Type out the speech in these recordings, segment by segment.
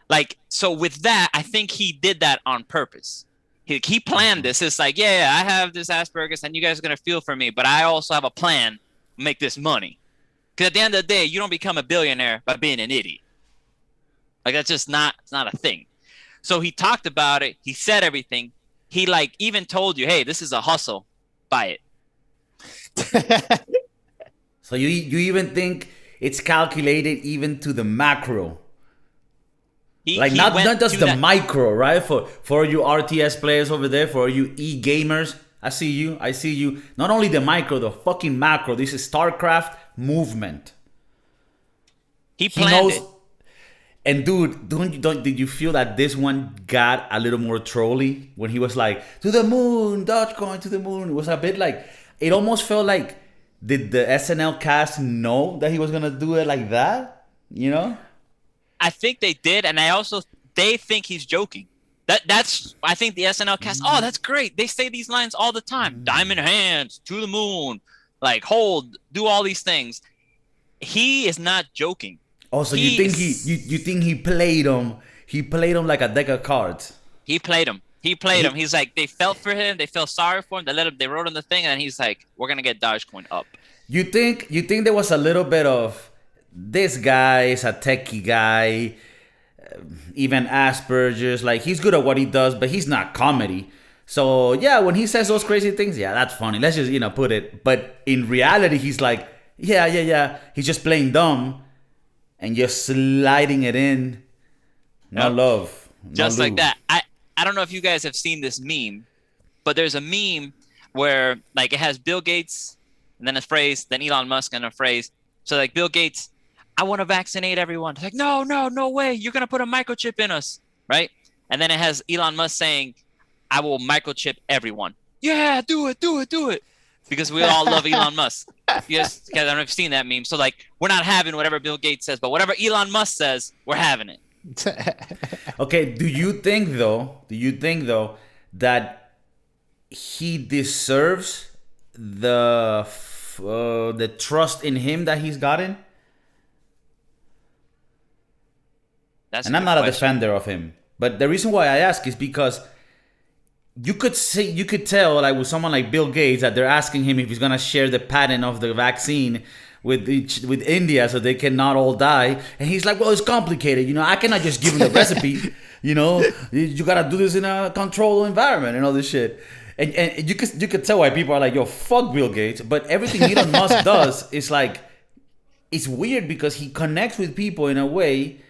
Like, so with that, I think he did that on purpose. He planned this. It's like, yeah, I have this Asperger's and you guys are going to feel for me, but I also have a plan to make this money. Because at the end of the day, you don't become a billionaire by being an idiot. Like, that's just not, it's not a thing. So he talked about it. He said everything. He like even told you, hey, this is a hustle. Buy it. So you even think it's calculated even to the macro, like He went not just to the that. micro, right? For you RTS players over there, for you e gamers, I see you. I see you. Not only the micro, the fucking macro. This is StarCraft movement. He He planned knows. it. And dude, don't did you feel that this one got a little more trolly when he was like to the moon, Dogecoin to the moon? It was a bit like it almost felt like did the SNL cast know that he was gonna do it like that? You know? I think they did, and I also they think he's joking. That's I think the SNL cast. Oh, that's great. They say these lines all the time. Diamond hands to the moon, like hold, do all these things. He is not joking. Also, you He think is, you think he played him? He played him like a deck of cards. he played him. He played him. He, He's like they felt for him. They felt sorry for him. They let him. They wrote him the thing, and he's like, "We're gonna get Dogecoin up." you think there was a little bit of this guy is a techie guy, even Asperger's. Like he's good at what he does, but he's not comedy. So yeah, when he says those crazy things, yeah, that's funny. Let's just put it. But in reality, he's like, yeah. He's just playing dumb and just sliding it in. No Yep. love, no Just like lube. that. I don't know if you guys have seen this meme, but there's a meme where like it has Bill Gates and then a phrase, then Elon Musk and a phrase. So like Bill Gates, I want to vaccinate everyone. It's like, no way. You're gonna put a microchip in us, right? And then it has Elon Musk saying, I will microchip everyone. Yeah, do it. Because we all love Elon Musk. Yes, guys, I don't know if you've seen that meme. So like we're not having whatever Bill Gates says, but whatever Elon Musk says, we're having it. Okay, do you think though? Do you think though that he deserves the trust in him that he's gotten? That's a And I'm good not a question. defender of him, but the reason why I ask is because you could tell like with someone like Bill Gates that they're asking him if he's gonna share the patent of the vaccine with India so they cannot all die, and he's like, well, it's complicated. I cannot just give him the recipe. You gotta do this in a controlled environment and all this shit. And you could tell why people are like, yo, fuck Bill Gates. But everything Elon Musk does is like it's weird because he connects with people in a way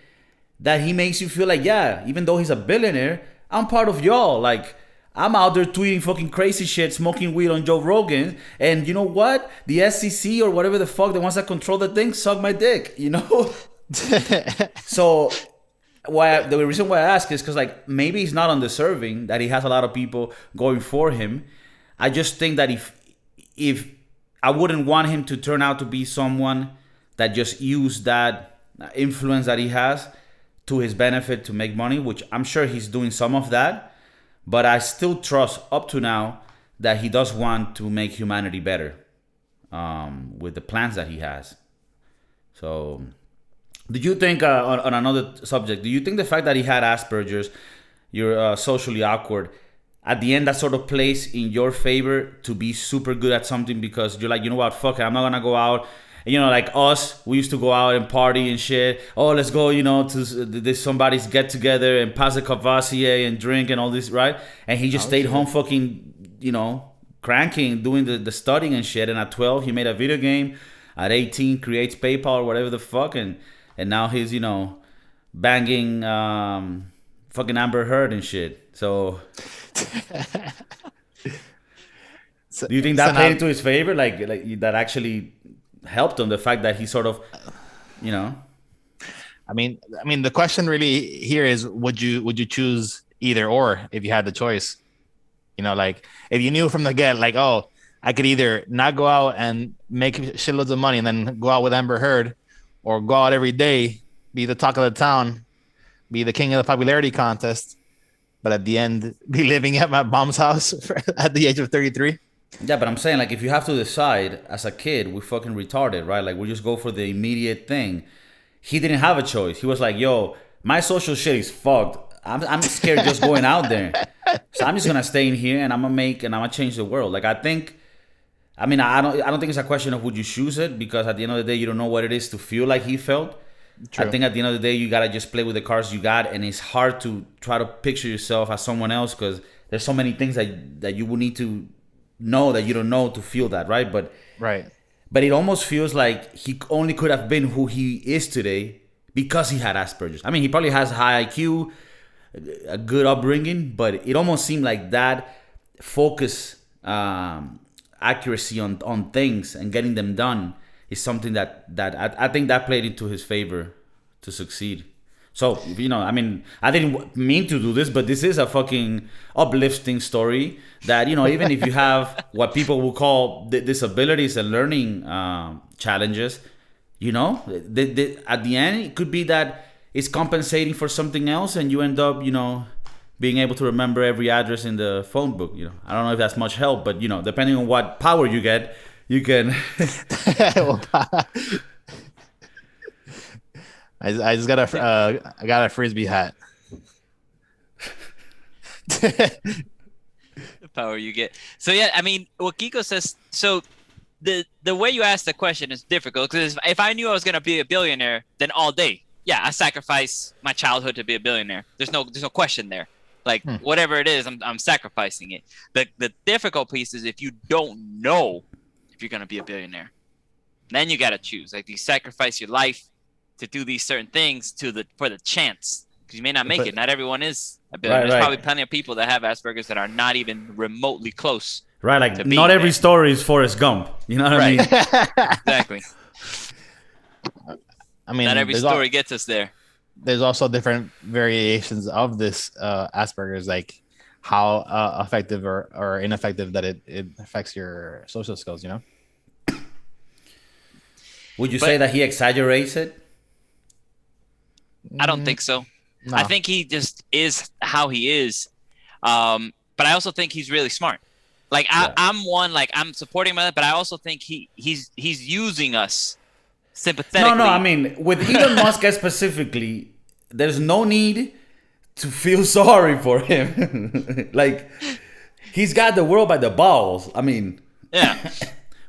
that he makes you feel like, yeah, even though he's a billionaire, I'm part of y'all. Like, I'm out there tweeting fucking crazy shit, smoking weed on Joe Rogan, and you know what? The SEC or whatever the fuck, the ones that control the thing, suck my dick, you know? So, the reason why I ask is because, like, maybe he's not undeserving, that he has a lot of people going for him. I just think that if I wouldn't want him to turn out to be someone that just used that influence that he has to his benefit to make money, which I'm sure he's doing some of that. But I still trust up to now that he does want to make humanity better with the plans that he has. So, do you think, on another subject, do you think the fact that he had Asperger's, you're socially awkward, at the end that sort of plays in your favor to be super good at something because you're like, you know what, fuck it, I'm not gonna go out. Like us, we used to go out and party and shit. Oh, let's go, to this somebody's get together and pass a Cavassier and drink and all this, right? And he just Oh stayed home shit. fucking, cranking, doing the studying and shit. And at 12, he made a video game. At 18, creates PayPal or whatever the fuck. And now he's, banging fucking Amber Heard and shit. So So, do you think so that played now, into his favor? Like that actually helped him, the fact that he sort of, you know, the question really here is, would you choose either or if you had the choice? Like if you knew from the get, like, oh, I could either not go out and make shitloads of money and then go out with Amber Heard, or go out every day, be the talk of the town, be the king of the popularity contest, but at the end be living at my mom's house at the age of 33. yeah, but I'm saying, like, if you have to decide as a kid, we fucking retarded, right? Like, we just go for the immediate thing. He didn't have a choice. He was like, yo, my social shit is fucked. I'm scared just going out there. So I'm just gonna stay in here and I'm gonna change the world. Like I don't think it's a question of would you choose it, because at the end of the day you don't know what it is to feel like he felt. I True. think at the end of the day you gotta just play with the cards you got, and it's hard to try to picture yourself as someone else because there's so many things that you will need to know that you don't know to feel that, right? Right. But it almost feels like he only could have been who he is today because he had Asperger's. I mean, he probably has high IQ, a good upbringing, but it almost seemed like that focus, accuracy on things and getting them done is something that I think that played into his favor to succeed. So, I mean, I didn't mean to do this, but this is a fucking uplifting story that, even if you have what people will call disabilities and learning challenges, at the end, it could be that it's compensating for something else and you end up, being able to remember every address in the phone book. I don't know if that's much help, but, depending on what power you get, you can. I just got I got a frisbee hat. The power you get. So yeah, I mean, what Kiko says. So the way you ask the question is difficult, because if I knew I was gonna be a billionaire, then all day, yeah, I sacrifice my childhood to be a billionaire. There's no question there. Like whatever it is, I'm sacrificing it. The difficult piece is if you don't know if you're gonna be a billionaire, then you gotta choose. Like, do you sacrifice your life to do these certain things for the chance? Because you may not make it. Not everyone is a billionaire. There's probably plenty of people that have Asperger's that are not even remotely close. Right, like not every story is Forrest Gump. You know what I mean? Exactly. I mean, not every story gets us there. There's also different variations of this Asperger's, like how effective or ineffective that it affects your social skills. Would you say that he exaggerates it? I don't think so. No. I think he just is how he is. But I also think he's really smart. Like I'm supporting him, but I also think he's using us sympathetically. No. I mean, with Elon Musk specifically, there's no need to feel sorry for him. Like, he's got the world by the balls. I mean, yeah.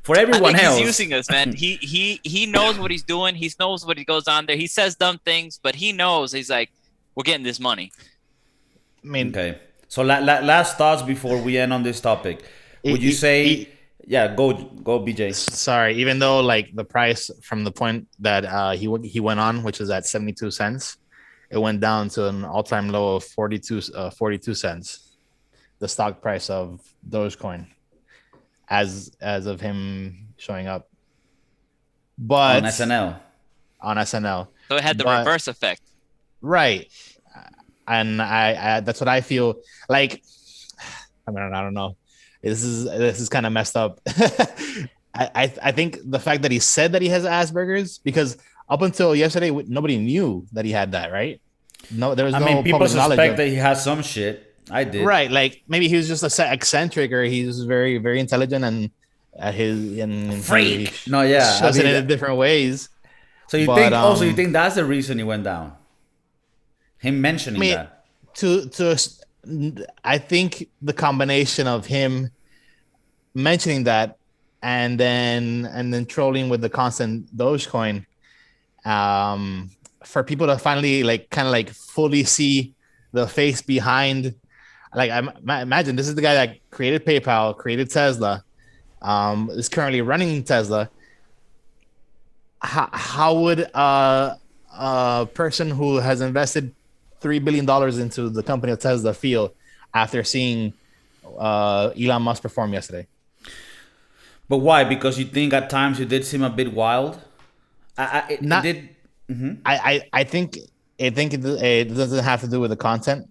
For everyone else, he's using us, man. He knows what he's doing. He knows what he goes on there. He says dumb things, but he knows. He's like, we're getting this money. I mean, okay. So last thoughts before we end on this topic. Would you say? Yeah, go BJ. Sorry, even though like the price from the point that he went on, which is at 72 cents, it went down to an all-time low of 42 cents. The stock price of Dogecoin. As of him showing up, but on SNL. So it had the reverse effect, right? And I that's what I feel like. I mean, I don't know. This is kind of messed up. I think the fact that he said that he has Asperger's, because up until yesterday nobody knew that he had that, right? No, there was no. I mean, people suspect that he has some shit. I did. Right, like maybe he was just eccentric, or he's very, very intelligent, and freak. No, yeah, shows it in different ways. So you think that's the reason he went down? Him mentioning that. I think the combination of him mentioning that and then trolling with the constant Dogecoin, for people to finally kind of fully see the face behind. Like, I imagine this is the guy that created PayPal, created Tesla, is currently running Tesla. How would a person who has invested $3 billion into the company of Tesla feel after seeing Elon Musk perform yesterday? But why? Because you think at times it did seem a bit wild? I think it doesn't have to do with the content.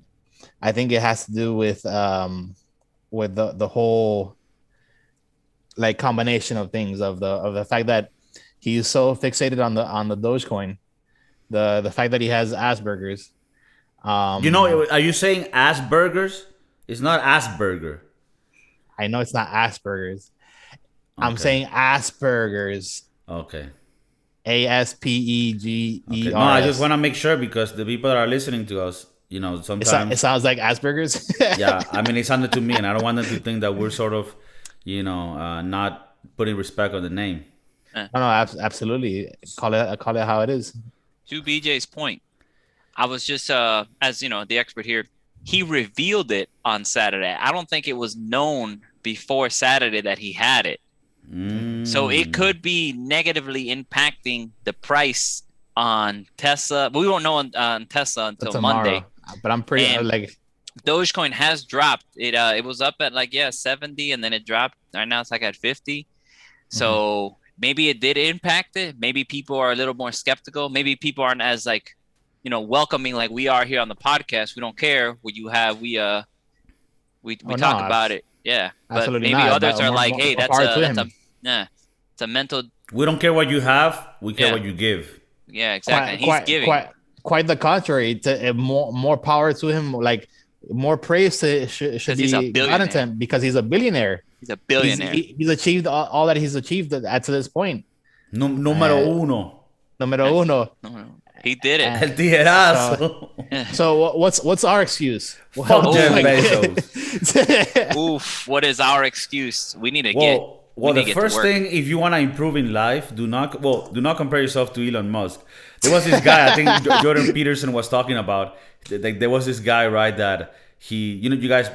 I think it has to do with the whole combination of things of the fact that he's so fixated on the Dogecoin, the fact that he has Asperger's. Are you saying Asperger's? It's not Asperger. I know it's not Asperger's. Okay. I'm saying Asperger's. Okay. Aspegers. Okay. No, I just want to make sure because the people that are listening to us, It sometimes, sounds like Asperger's. yeah, I mean, it sounded to me, and I don't want them to think that we're sort of, not putting respect on the name. Uh, No, no, absolutely. Call it how it is. to BJ's point, I was just as the expert here. He revealed it on Saturday. I don't think it was known before Saturday that he had it. So it could be negatively impacting the price on Tesla. But we won't know on Tesla until Monday. But I'm pretty And like Dogecoin has dropped. It was up at 70, and then it dropped. Right now it's like at 50. So maybe it did impact it. Maybe people are a little more skeptical. Maybe people aren't as welcoming like we are here on the podcast. We don't care what you have. We talk about it. Yeah, but maybe not. others are like, hey, that's a mental. We don't care what you have. We care what you give. Yeah, exactly. He's giving. Quite the contrary. More power to him. Like more praise should be gotten to him because he's a billionaire. He's a billionaire. He's achieved all that he's achieved to this point. Número uno. Número uno. He did it. El tijerazo. So what's our excuse? Fuck Jeff Bezos. Oof. What is our excuse? We need to get. Well, the first thing, if you want to improve in life, do not compare yourself to Elon Musk. There was this guy, I think Jordan Peterson was talking about. Like there was this guy, right? That you guys,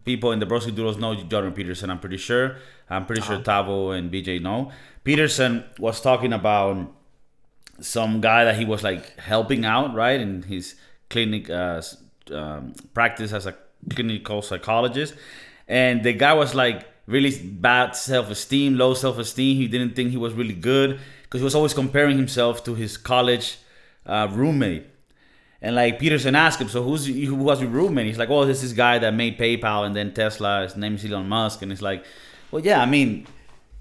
people in the Broskiedoodles know Jordan Peterson. I'm pretty sure. Tavo and BJ know. Peterson was talking about some guy that he was like helping out, right, in his clinic practice as a clinical psychologist, and the guy was like really bad self-esteem, low self-esteem. He didn't think he was really good because he was always comparing himself to his college roommate. And like Peterson asked him, so who was your roommate? He's like, oh, this is this guy that made PayPal and then Tesla. His name is Elon Musk. And it's like, well, yeah, I mean,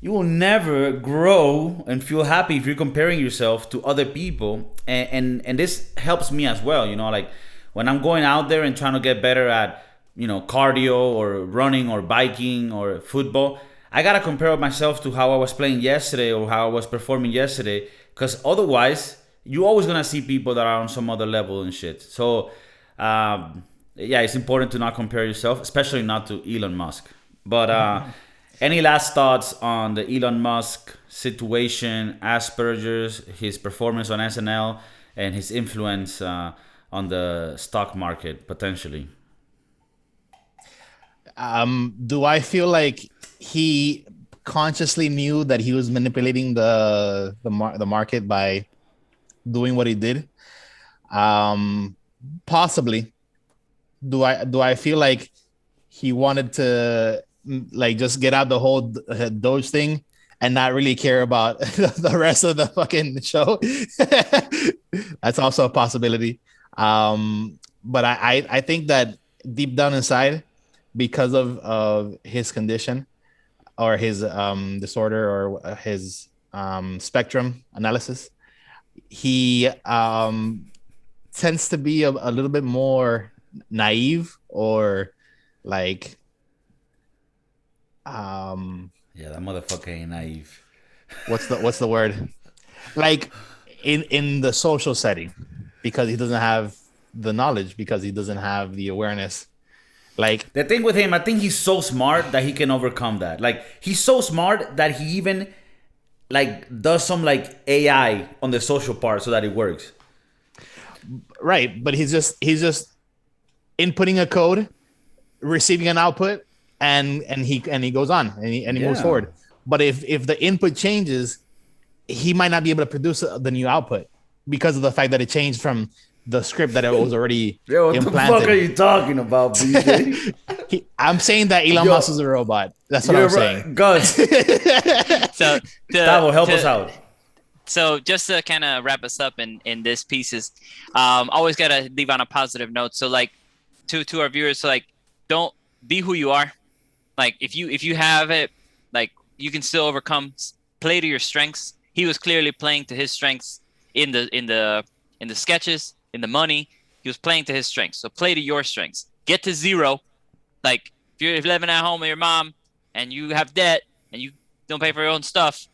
you will never grow and feel happy if you're comparing yourself to other people. And this helps me as well. Like when I'm going out there and trying to get better at, cardio or running or biking or football, I got to compare myself to how I was playing yesterday or how I was performing yesterday. Because otherwise, you're always going to see people that are on some other level and shit. So, yeah, it's important to not compare yourself, especially not to Elon Musk. But any last thoughts on the Elon Musk situation, Asperger's, his performance on SNL, and his influence on the stock market potentially? Do I feel like he consciously knew that he was manipulating the market by doing what he did? Possibly. Do I feel like he wanted to like just get out the whole Doge thing and not really care about the rest of the fucking show? That's also a possibility. But I think that deep down inside, because of his condition or his disorder or his spectrum analysis, he tends to be a little bit more naive or like yeah, that motherfucker ain't naive. What's the word? Like in the social setting, because he doesn't have the knowledge, because he doesn't have the awareness. Like the thing with him, I think he's so smart that he can overcome that. Like he's so smart that he even like does some like AI on the social part so that it works. Right, but he's just inputting a code, receiving an output, and he goes on and he moves forward. But if the input changes, he might not be able to produce the new output because of the fact that it changed from the script that it was already implanted. What the fuck are you talking about, BJ? I'm saying that Elon Musk is a robot. That's what I'm saying. Gus. So that will help us out. So just to kind of wrap us up in this pieces, always got to leave on a positive note. So like to our viewers, so like don't be who you are. Like if you have it, like you can still overcome. Play to your strengths. He was clearly playing to his strengths in the sketches, in the money. He was playing to his strengths. So play to your strengths. Get to zero. Like if you're living at home with your mom and you have debt and you don't pay for your own stuff,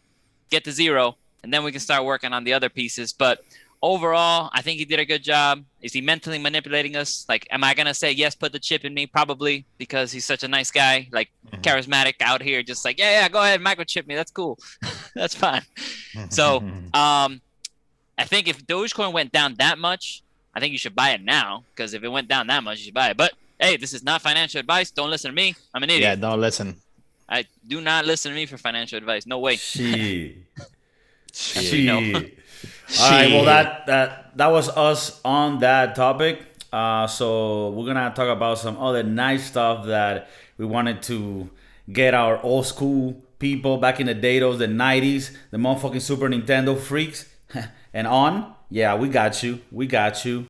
get to zero. and then we can start working on the other pieces. But overall, I think he did a good job. Is he mentally manipulating us? Like, am I gonna say yes, put the chip in me? Probably, because he's such a nice guy, like charismatic out here, just like yeah, go ahead, microchip me. That's cool, that's fine. So, I think if Dogecoin went down that much, I think you should buy it now, because if it went down that much, you should buy it. But hey, this is not financial advice. Don't listen to me. I'm an Yeah, idiot. don't listen. I do not listen to me for financial advice. No way. Shit. You know. All right. Well, that was us on that topic. So we're gonna talk about some other nice stuff that we wanted to get our old school people back in the day, those the '90s, the motherfucking Super Nintendo freaks, and on. Yeah, we got you. We got you.